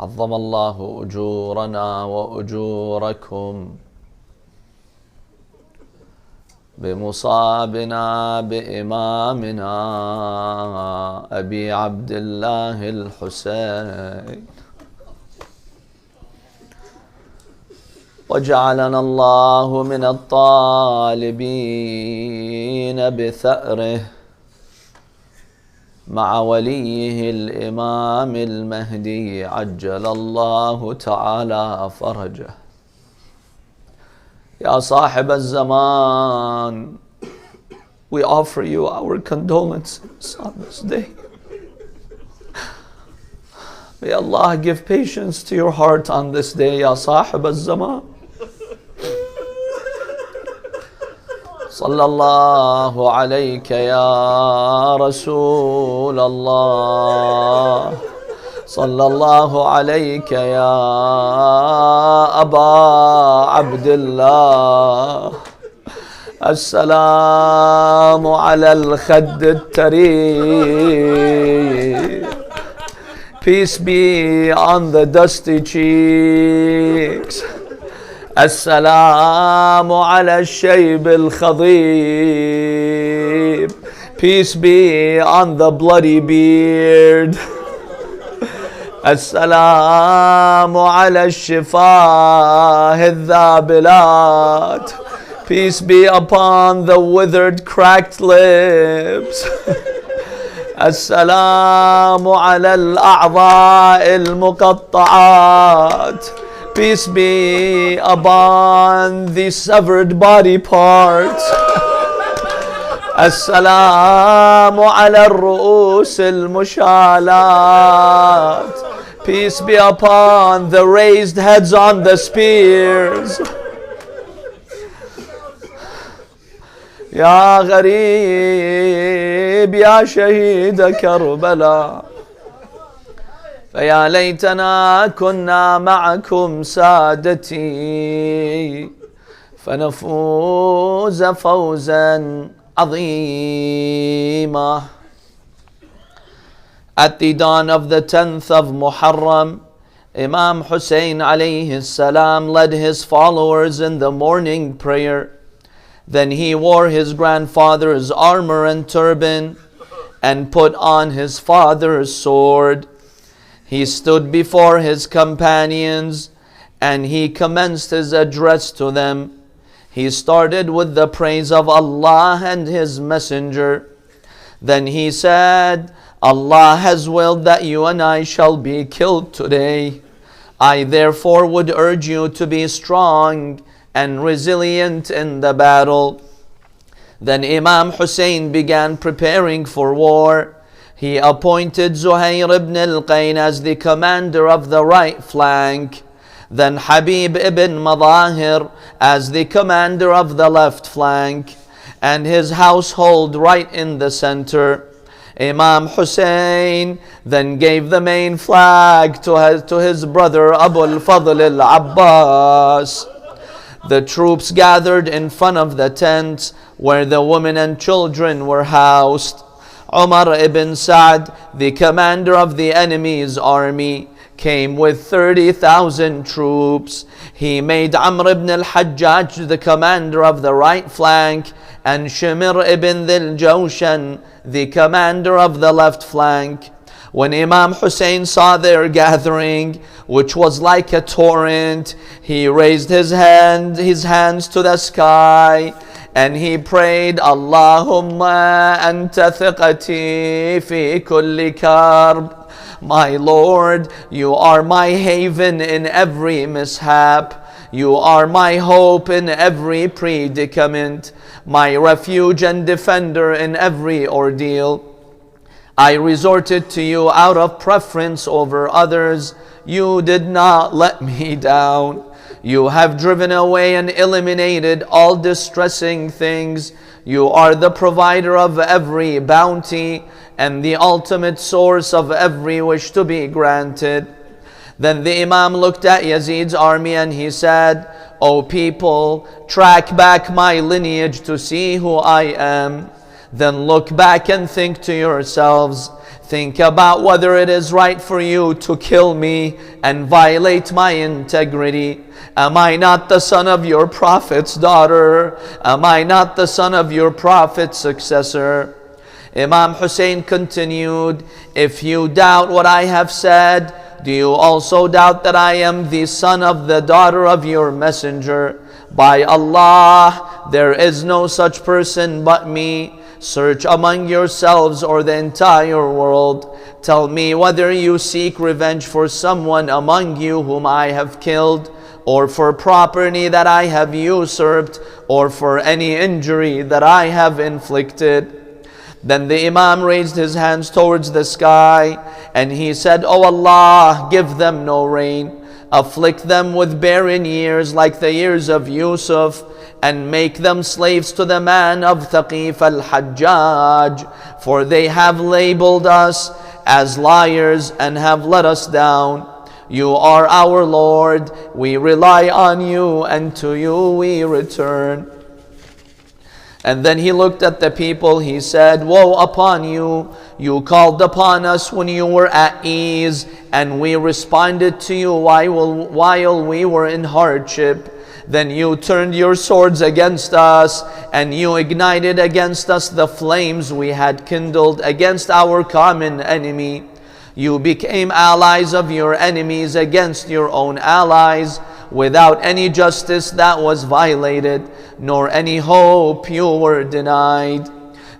عظم الله أجورنا وأجوركم بمصابنا بإمامنا أبي عبد الله الحسين، وجعلنا الله من الطالبين بثأره مع وليه الإمام المهدي عجل الله تعالى فرجه. يا صاحب الزمان, we offer you our condolences on this day. May Allah give patience to your heart on this day, يا صاحب الزمان. صلى الله عليك يا رسول الله، صلى الله عليك يا أبا عبد الله. السلام على الخد التريب. Peace be on the dusty cheeks. السلام على الشيب الخضيب. Peace be on the bloody beard. السلام على الشفاه الذابلات. Peace be upon the withered, cracked lips. السلام على الأعضاء المقطعات. Peace be upon the severed body parts. السلام على الرؤوس المشالات. Peace be upon the raised heads on the spears. يا غريب يا شهيد كربلاء، فيا ليتنا كنا معكم سادتي فنفوز فوزا عظيما. At the dawn of the 10th of Muharram, Imam Husayn alayhi salam led his followers in the morning prayer. Then he wore his grandfather's armor and turban and put on his father's sword. He stood before his companions and he commenced his address to them. He started with the praise of Allah and His Messenger. Then he said, Allah has willed that you and I shall be killed today. I therefore would urge you to be strong and resilient in the battle. Then Imam Husayn began preparing for war. He appointed Zuhair ibn al-Qayn as the commander of the right flank, then Habib ibn Madahir as the commander of the left flank, and his household right in the center. Imam Husayn then gave the main flag to his brother Abu al-Fadl al-Abbas. The troops gathered in front of the tent where the women and children were housed. Umar ibn Sa'd, the commander of the enemy's army, came with 30,000 troops. He made Amr ibn al-Hajjaj the commander of the right flank and Shimir ibn Dhil Jawshan the commander of the left flank. When Imam Husayn saw their gathering, which was like a torrent, he raised his hands to the sky and he prayed, Allahumma anta thiqati fi kulli karb. My Lord, you are my haven in every mishap. You are my hope in every predicament, my refuge and defender in every ordeal. I resorted to you out of preference over others. You did not let me down. You have driven away and eliminated all distressing things. You are the provider of every bounty and the ultimate source of every wish to be granted. Then the Imam looked at Yazid's army and he said, O people, track back my lineage to see who I am. then look back and think to yourselves. Think about whether it is right for you to kill me and violate my integrity. Am I not the son of your prophet's daughter? Am I not the son of your prophet's successor? Imam Husayn continued, if you doubt what I have said, do you also doubt that I am the son of the daughter of your messenger? By Allah, there is no such person but me. Search among yourselves or the entire world. Tell me whether you seek revenge for someone among you whom I have killed, or for property that I have usurped, or for any injury that I have inflicted. Then the Imam raised his hands towards the sky, and he said, O Allah, give them no rain. Afflict them with barren years like the years of Yusuf, and make them slaves to the man of Thaqif al-Hajjaj, for they have labeled us as liars and have let us down. You are our Lord, we rely on you, and to you we return. And then he looked at the people, he said, woe upon you! You called upon us when you were at ease, and we responded to you while we were in hardship. Then you turned your swords against us, and you ignited against us the flames we had kindled against our common enemy. You became allies of your enemies against your own allies, without any justice that was violated, nor any hope you were denied.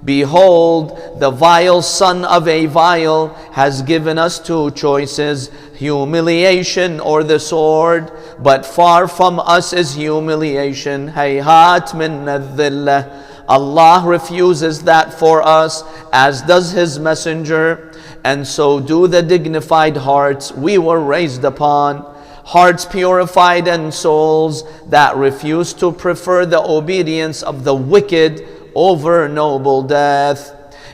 Behold, the vile son of a vile has given us two choices, humiliation or the sword, but far from us is humiliation. Hayhat min adh-dhillah. Allah refuses that for us, as does His Messenger, and so do the dignified hearts we were raised upon. Hearts purified and souls that refuse to prefer the obedience of the wicked over noble death.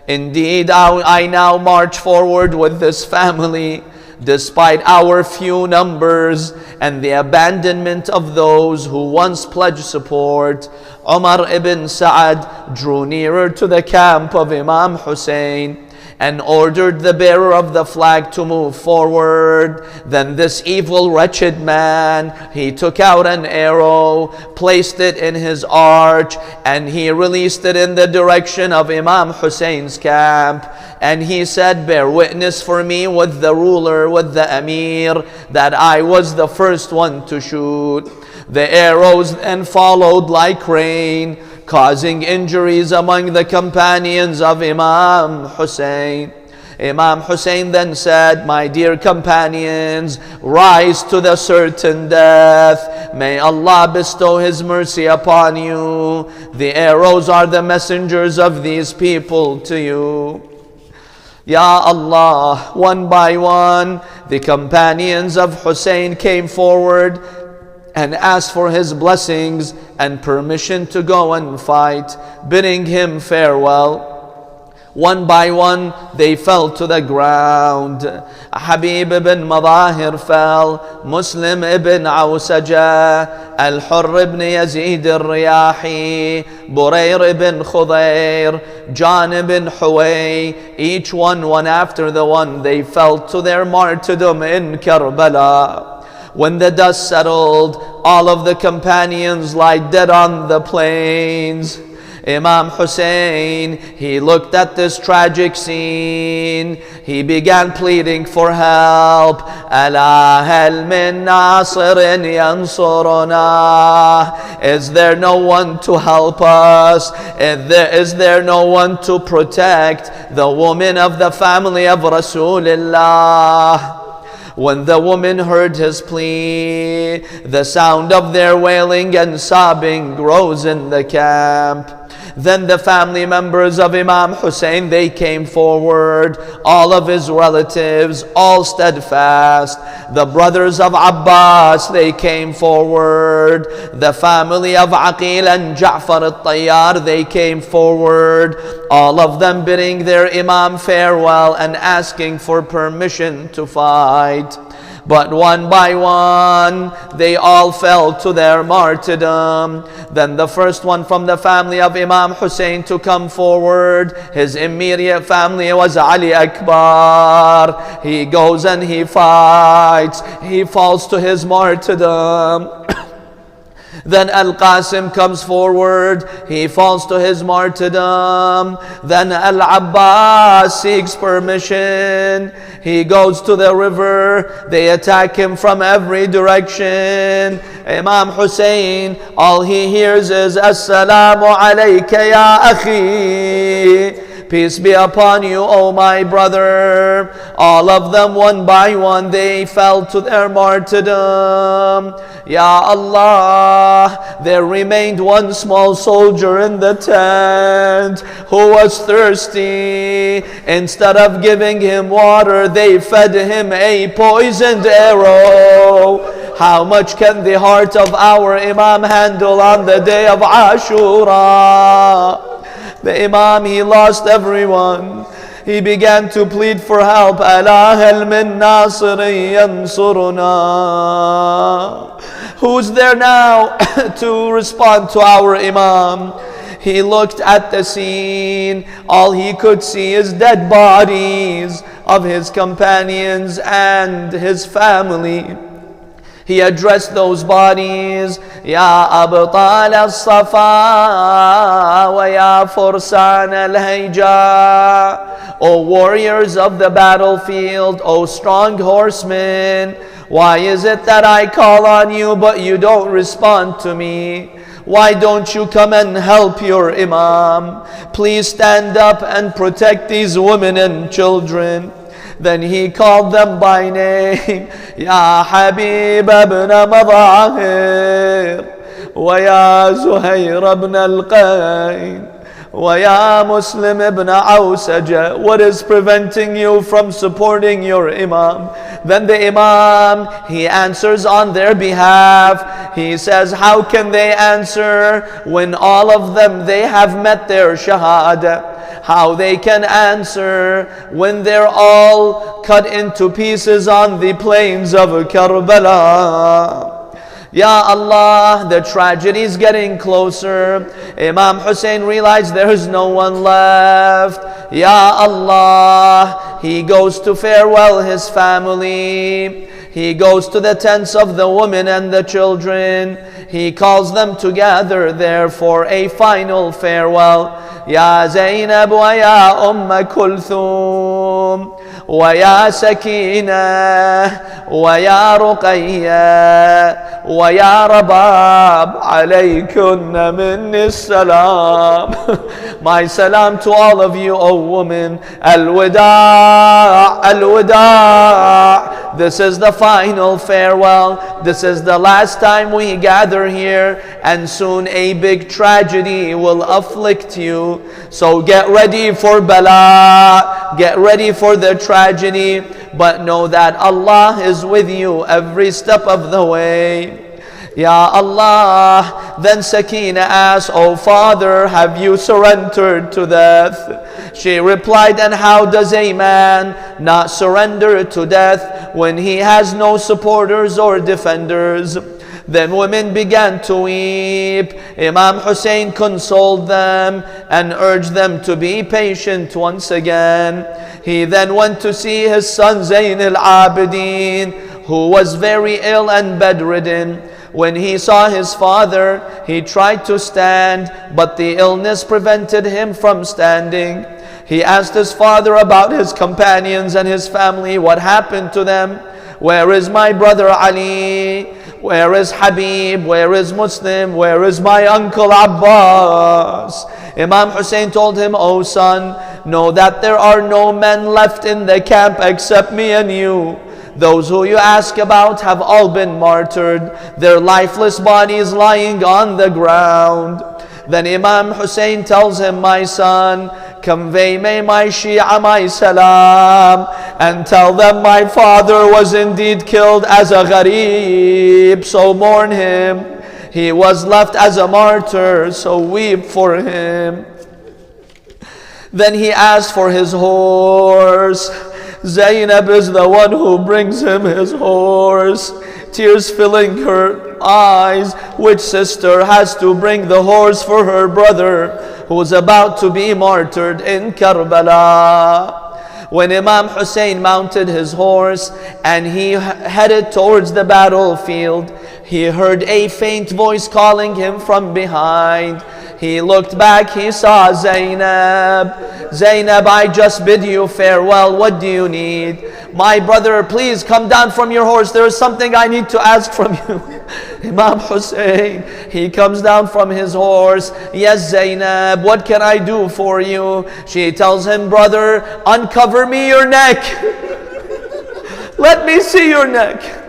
Indeed, I now march forward with this family, despite our few numbers and the abandonment of those who once pledged support. Umar ibn Sa'ad drew nearer to the camp of Imam Husayn and ordered the bearer of the flag to move forward. Then this evil, wretched man, he took out an arrow, placed it in his arch, and he released it in the direction of Imam Husayn's camp. And he said, bear witness for me with the ruler, with the Amir, that I was the first one to shoot. The arrows then followed like rain, causing injuries among the companions of Imam Husayn. Imam Husayn then said, my dear companions, rise to the certain death. May Allah bestow His mercy upon you. The arrows are the messengers of these people to you. Ya Allah, one by one, the companions of Husayn came forward and asked for his blessings and permission to go and fight, bidding him farewell. One by one, they fell to the ground. Habib ibn Madahir fell, Muslim ibn Awsaja, Al-Hurr ibn Yazid al-Riyahi, Burayr ibn Khudayr, John ibn Huway, each one after the one, they fell to their martyrdom in Karbala. When the dust settled, all of the companions lie dead on the plains. Imam Husayn, he looked at this tragic scene. He began pleading for help. Ala hal min nasirin yansuruna. Is there no one to help us? Is there no one to protect the woman of the family of Rasulullah? When the woman heard his plea, the sound of their wailing and sobbing rose in the camp. Then the family members of Imam Husayn, they came forward, all of his relatives, all steadfast. The brothers of Abbas, they came forward. The family of Aqil and Ja'far al-Tayyar, they came forward. All of them bidding their Imam farewell and asking for permission to fight. But one by one, they all fell to their martyrdom. Then the first one from the family of Imam Husayn to come forward, his immediate family, was Ali Akbar. He goes and he fights. He falls to his martyrdom. Then Al-Qasim comes forward, he falls to his martyrdom. Then Al-Abbas seeks permission, he goes to the river, they attack him from every direction. Imam Husayn, all he hears is Assalamu alayka ya akhi, peace be upon you, O my brother. All of them, one by one, they fell to their martyrdom. Ya Allah, there remained one small soldier in the tent who was thirsty. Instead of giving him water, they fed him a poisoned arrow. How much can the heart of our Imam handle on the day of Ashura? The Imam, he lost everyone. He began to plead for help. Ala hal min nasirin yansuruna. Who's there now to respond to our Imam? He looked at the scene. All he could see is dead bodies of his companions and his family. He addressed those bodies, Ya Abtal al-Safa wa Ya Fursan al-Hayja, O warriors of the battlefield, O strong horsemen, why is it that I call on you but you don't respond to me? Why don't you come and help your Imam? Please stand up and protect these women and children. Then he called them by name, Ya Habib ibn Madahir, wa Ya Zuhair ibn al-Qayn, wa Ya Muslim ibn Awsaja. What is preventing you from supporting your Imam? Then the Imam, he answers on their behalf. He says, how can they answer when all of them, they have met their shahada? How they can answer when they're all cut into pieces on the plains of Karbala? Ya Allah, the tragedy is getting closer. Imam Husayn realized there is no one left. Ya Allah, he goes to farewell his family. He goes to the tents of the women and the children. He calls them together there for a final farewell. Ya Zainab wa ya Kulthum wa ya Sakina wa ya Ruqayya wa ya Rabab, alaykunna minni salam. My salam to all of you, O women. Al-Wida', Al-Wida'. This is the final farewell. This is the last time we gather here, and soon a big tragedy will afflict you. So get ready for bala, get ready for the tragedy, but know that Allah is with you every step of the way. Ya Allah. Then Sakina asked, O father, have you surrendered to death? She replied, and how does a man not surrender to death when he has no supporters or defenders? Then women began to weep. Imam Husayn consoled them and urged them to be patient once again. He then went to see his son Zayn al-Abidin, who was very ill and bedridden. When he saw his father, he tried to stand, but the illness prevented him from standing. He asked his father about his companions and his family, what happened to them? Where is my brother Ali? Where is Habib? Where is Muslim? Where is my uncle Abbas? Imam Husayn told him, O son, know that there are no men left in the camp except me and you. Those who you ask about have all been martyred, their lifeless bodies lying on the ground. Then Imam Husayn tells him, my son, convey me my Shia my salam, and tell them my father was indeed killed as a gharib, so mourn him. He was left as a martyr, so weep for him. Then he asked for his horse. Zainab is the one who brings him his horse, tears filling her eyes. Which sister has to bring the horse for her brother who's about to be martyred in Karbala? When Imam Husayn mounted his horse and he headed towards the battlefield, he heard a faint voice calling him from behind. He looked back, he saw Zainab. Zainab, I just bid you farewell. What do you need? My brother, please come down from your horse. There is something I need to ask from you. Imam Husayn, he comes down from his horse. Yes, Zainab, what can I do for you? She tells him, brother, uncover me your neck. Let me see your neck.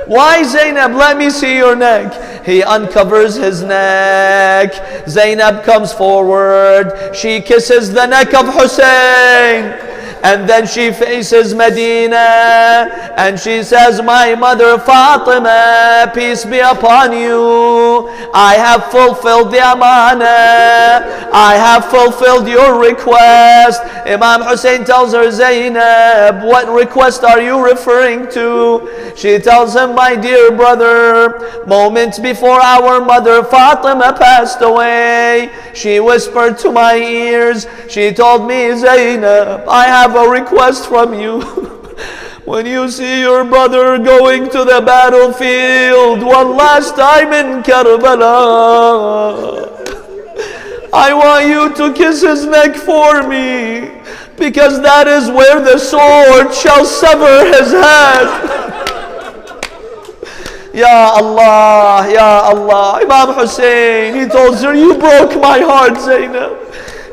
Why, Zainab? Let me see your neck. He uncovers his neck. Zainab comes forward. She kisses the neck of Husayn. And then she faces Medina and she says, my mother Fatima, peace be upon you, I have fulfilled the amana. I have fulfilled your request. Imam Husayn tells her, Zainab, what request are you referring to? She tells him, my dear brother, moments before our mother Fatima passed away, she whispered to my ears, she told me, Zainab, I have a request from you. When you see your brother going to the battlefield one last time in Karbala, I want you to kiss his neck for me, because that is where the sword shall sever his head. Ya Allah, Ya Allah. Imam Husayn, he told her, you broke my heart, Zainab.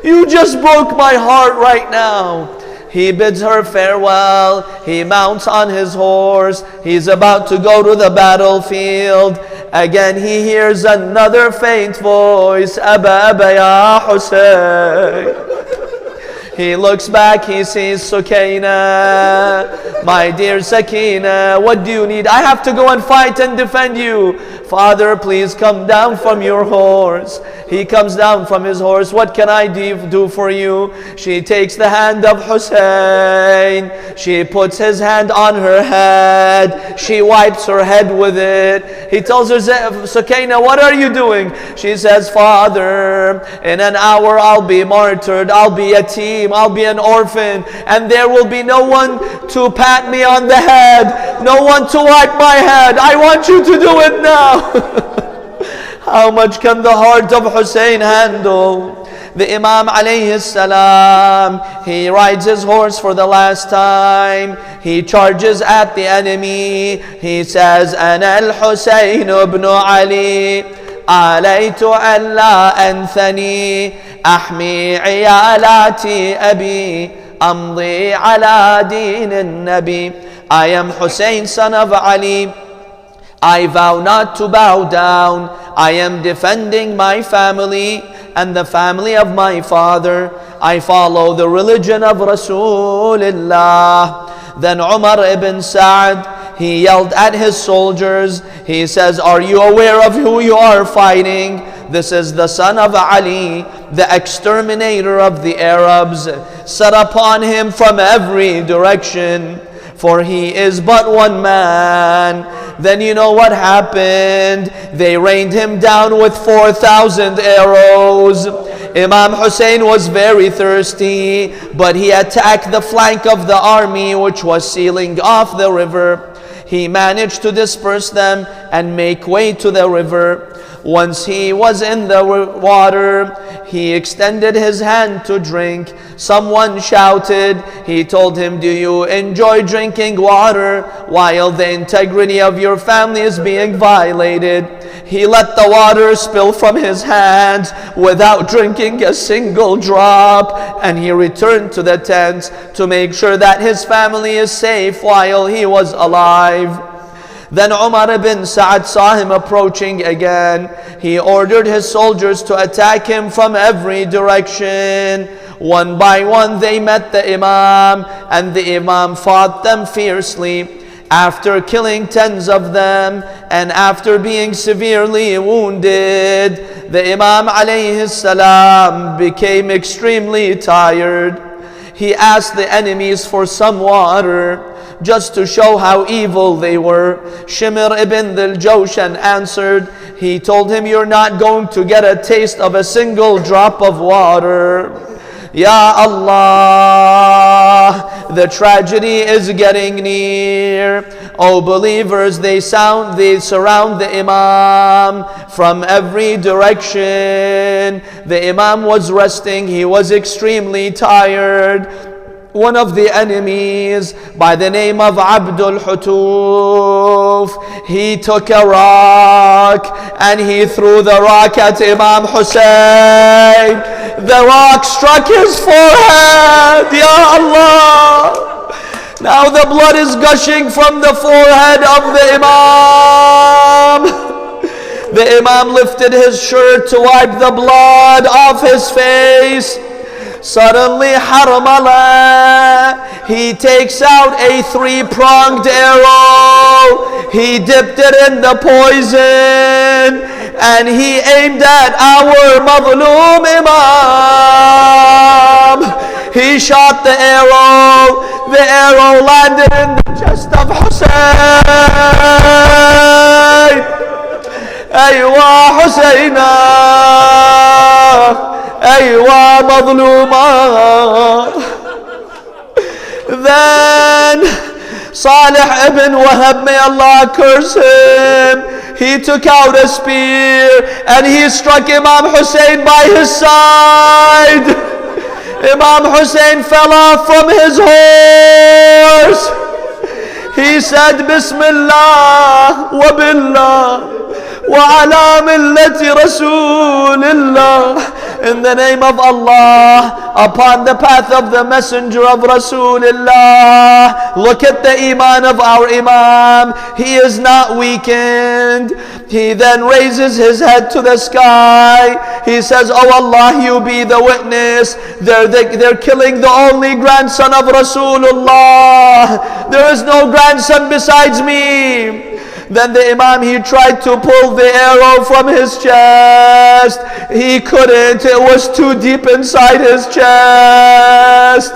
You just broke my heart right now. He bids her farewell. He mounts on his horse. He's about to go to the battlefield. Again he hears another faint voice, Aba Aba Ya Husayn. He looks back, he sees Sukaina. My dear Sakina, what do you need? I have to go and fight and defend you. Father, please come down from your horse. He comes down from his horse. What can I do for you? She takes the hand of Husayn. She puts his hand on her head. She wipes her head with it. He tells her, Sukaina, what are you doing? She says, Father, in an hour I'll be martyred. I'll be a yatim. I'll be an orphan. And there will be no one to pat me on the head. No one to wipe my head. I want you to do it now. How much can the heart of Husayn handle? The Imam alayhi salam, he rides his horse for the last time. He charges at the enemy. He says, Ana al-Husayn ibn Ali, alaytu an la anthani, ahmi iyalati abi, amdi ala din al-nabi. I am Husayn, son of Ali. I vow not to bow down. I am defending my family and the family of my father. I follow the religion of Rasulullah. Then Umar ibn Sa'd, he yelled at his soldiers. He says, are you aware of who you are fighting? This is the son of Ali, the exterminator of the Arabs. Set upon him from every direction, for he is but one man. Then you know what happened. They rained him down with 4,000 arrows. Imam Husayn was very thirsty, but he attacked the flank of the army which was sealing off the river. He managed to disperse them and make way to the river. Once he was in the water, he extended his hand to drink. Someone shouted. He told him, do you enjoy drinking water while the integrity of your family is being violated? He let the water spill from his hands without drinking a single drop, and he returned to the tent to make sure that his family is safe while he was alive. Then Umar ibn Sa'd saw him approaching again. He ordered his soldiers to attack him from every direction. One by one they met the Imam, and the Imam fought them fiercely. After killing tens of them, and after being severely wounded, the Imam alayhi salam became extremely tired. he asked the enemies for some water, just to show how evil they were. Shimr ibn al-Jawshan answered. He told him, you're not going to get a taste of a single drop of water. Ya Allah, the tragedy is getting near. Oh believers, they surround the Imam from every direction. The Imam was resting, he was extremely tired. One of the enemies by the name of Abdul Hutuf, he took a rock and he threw the rock at Imam Husayn. The rock struck his forehead. Ya Allah, now the blood is gushing from the forehead of the Imam. The Imam lifted his shirt to wipe the blood off his face. Suddenly Harmala, he takes out a 3-pronged arrow. He dipped it in the poison and he aimed at our Mazlum Imam. He shot the arrow. The arrow landed in the chest of Husayn. Aywa Husayna, Aywa Mazluma. Then Salih ibn Wahab, may Allah curse him, he took out a spear and he struck Imam Husayn by his side. Imam Husayn fell off from his horse. He said, Bismillah wa billah wa ala millati Rasulillah. In the name of Allah, upon the path of the messenger of Rasulullah. Look at the iman of our Imam. He is not weakened. He then raises his head to the sky. He says, oh Allah, you be the witness. They're killing the only grandson of Rasulullah. There is no grandson besides me. Then the Imam, he tried to pull the arrow from his chest. He couldn't. It was too deep inside his chest.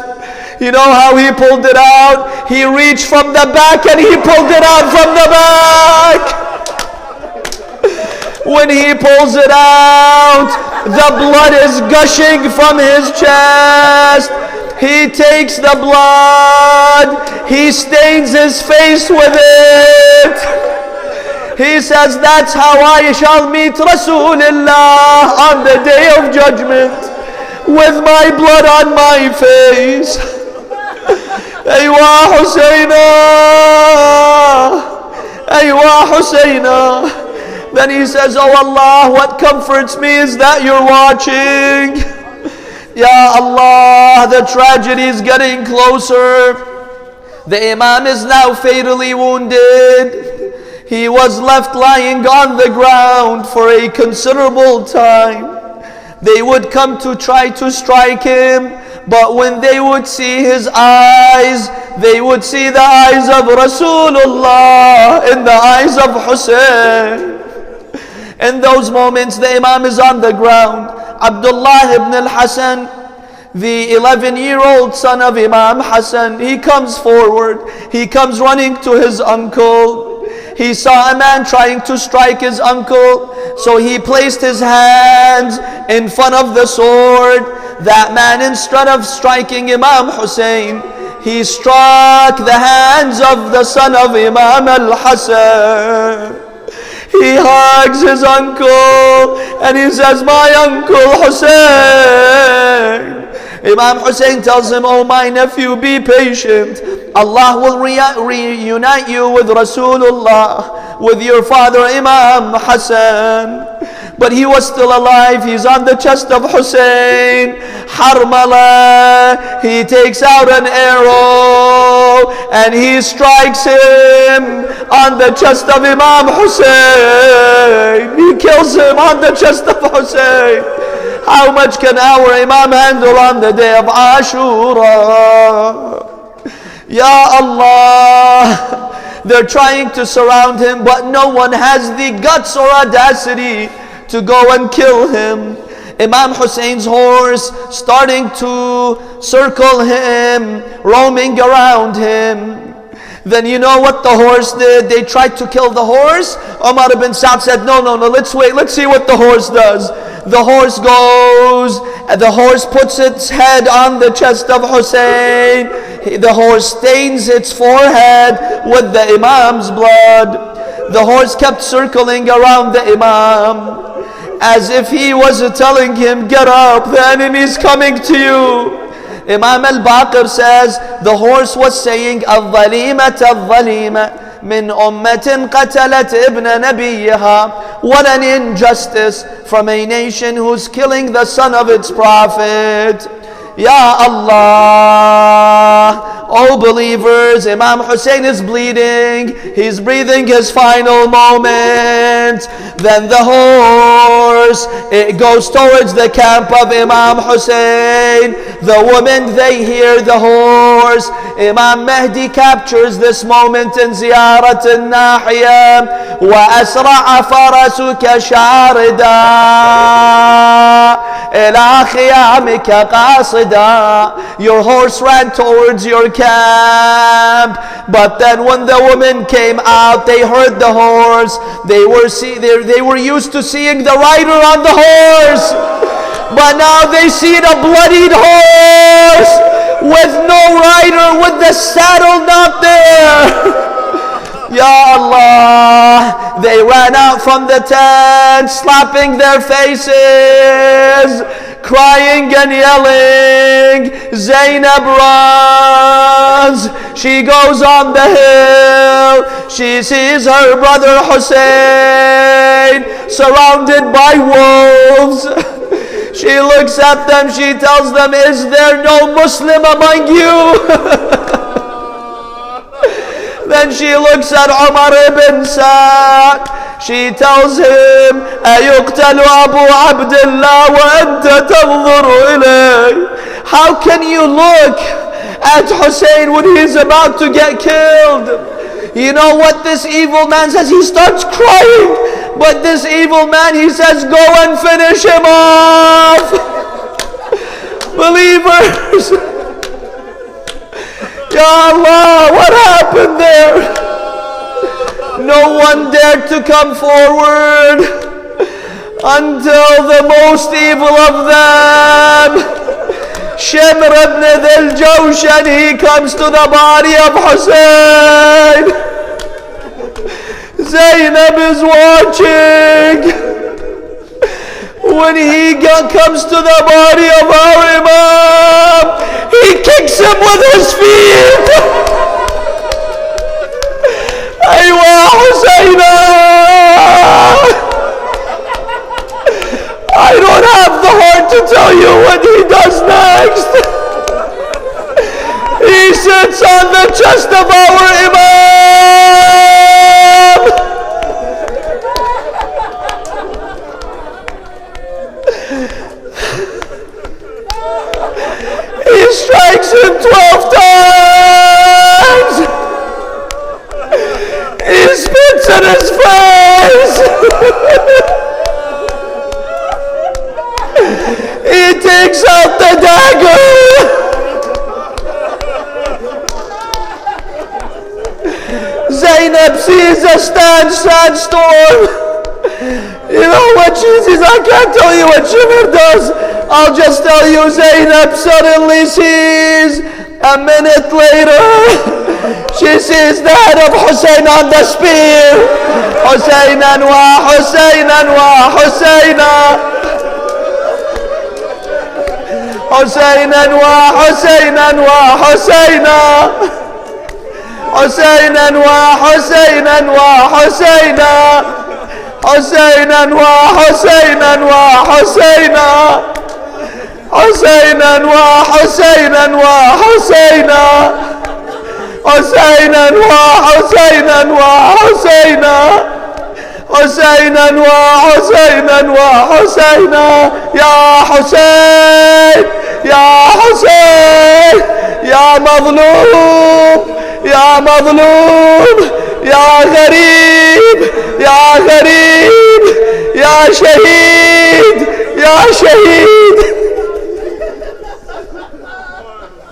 You know how he pulled it out? He reached from the back and he pulled it out from the back. When he pulls it out, the blood is gushing from his chest. He takes the blood, he stains his face with it. He says, that's how I shall meet Rasulullah on the day of judgment, with my blood on my face. Aywa Husayna, Aywa Husayna. Then he says, oh Allah, what comforts me is that you're watching. Ya Allah, the tragedy is getting closer. The Imam is now fatally wounded. He was left lying on the ground for a considerable time. They would come to try to strike him, but when they would see his eyes, they would see the eyes of Rasulullah in the eyes of Husayn. In those moments, the Imam is on the ground. Abdullah ibn al-Hasan, the 11-year-old son of Imam Hassan, he comes forward. He comes running to his uncle. He saw a man trying to strike his uncle, so he placed his hands in front of the sword. That man, instead of striking Imam Husayn, he struck the hands of the son of Imam al-Hasan. He hugs his uncle and he says, my uncle Husayn. Imam Husayn tells him, oh my nephew, be patient. Allah will reunite you with Rasulullah, with your father Imam Hassan. But he was still alive. He's on the chest of Husayn. Harmala, he takes out an arrow and he strikes him on the chest of Imam Husayn. He kills him on the chest of Husayn. How much can our Imam handle on the day of Ashura? Ya Allah, they're trying to surround him, but no one has the guts or audacity to go and kill him. Imam Husayn's horse starting to circle him, roaming around him. Then you know what the horse did? They tried to kill the horse. Umar ibn Sa'd said, no, let's wait, let's see what the horse does. The horse goes, and the horse puts its head on the chest of Husayn. The horse stains its forehead with the Imam's blood. The horse kept circling around the Imam, as if he was telling him, get up, the enemy's coming to you. Imam al-Baqer says, the horse was saying, الظليمة الظليمة من أمة قتلت ابن نبيها. What an injustice from a nation who's killing the son of its prophet. Ya Allah. Oh believers, Imam Husayn is bleeding. He's breathing his final moment. Then the horse, it goes towards the camp of Imam Husayn. The women, they hear the horse. Imam Mahdi captures this moment in Ziyarat al-Nahiya. وَأَسْرَعَ فَرَسُكَ شَارِدًا إِلَى خِيَامِكَ قَاصِدًا. Your horse ran towards your camp, but then when the women came out, they heard the horse. They were used to seeing the rider on the horse, but now they see the bloodied horse with no rider, with the saddle not there. Ya Allah. They ran out from the tent, slapping their faces, crying and yelling. Zainab runs. She goes on the hill. She sees her brother Husayn surrounded by wolves. She looks at them. She tells them, is there no Muslim among you? Then she looks at Umar ibn Sa'd. She tells him, أَيُقْتَلُ أَبُو عَبْدِ اللَّهِ وَأَنْتَ تَنْظُرُ إِلَيْهِ. How can you look at Husayn when he's about to get killed? You know what this evil man says? He starts crying. But this evil man, he says, go and finish him off. Believers. Ya Allah, what happened there? No one dared to come forward until the most evil of them, Shimr ibn Dhil Jawshan, he comes to the body of Husayn. Zainab is watching. When he comes to the body of our Imam, he kicks him with his feet. Aywa Husayna. I don't have the heart to tell you what he does next. He sits on the chest of our Imam. He strikes him 12 times. He spits in his face. He takes out the dagger. Zainab sees a sandstorm. You know what she sees? I can't tell you what Shimr does. I'll just tell you, Zainab suddenly sees, a minute later, she sees the head of Husayn on the spear. Husaynan wa Husaynan wa Husayna. Husaynan wa Husaynan wa Husayna. Husaynan wa Husaynan wa Husayna. Husaynan wa Husaynan wa Husayna. Husaynan wa Husaynan wa Husayna. Husaynan wa Husaynan wa Husayna. Husaynan wa Husaynan wa Husayna. Ya Husayn, Ya Husayn, Ya Mazlum, Ya Mazlum, Ya Gharib, Ya Gharib, Ya Shaheed, يا شهيد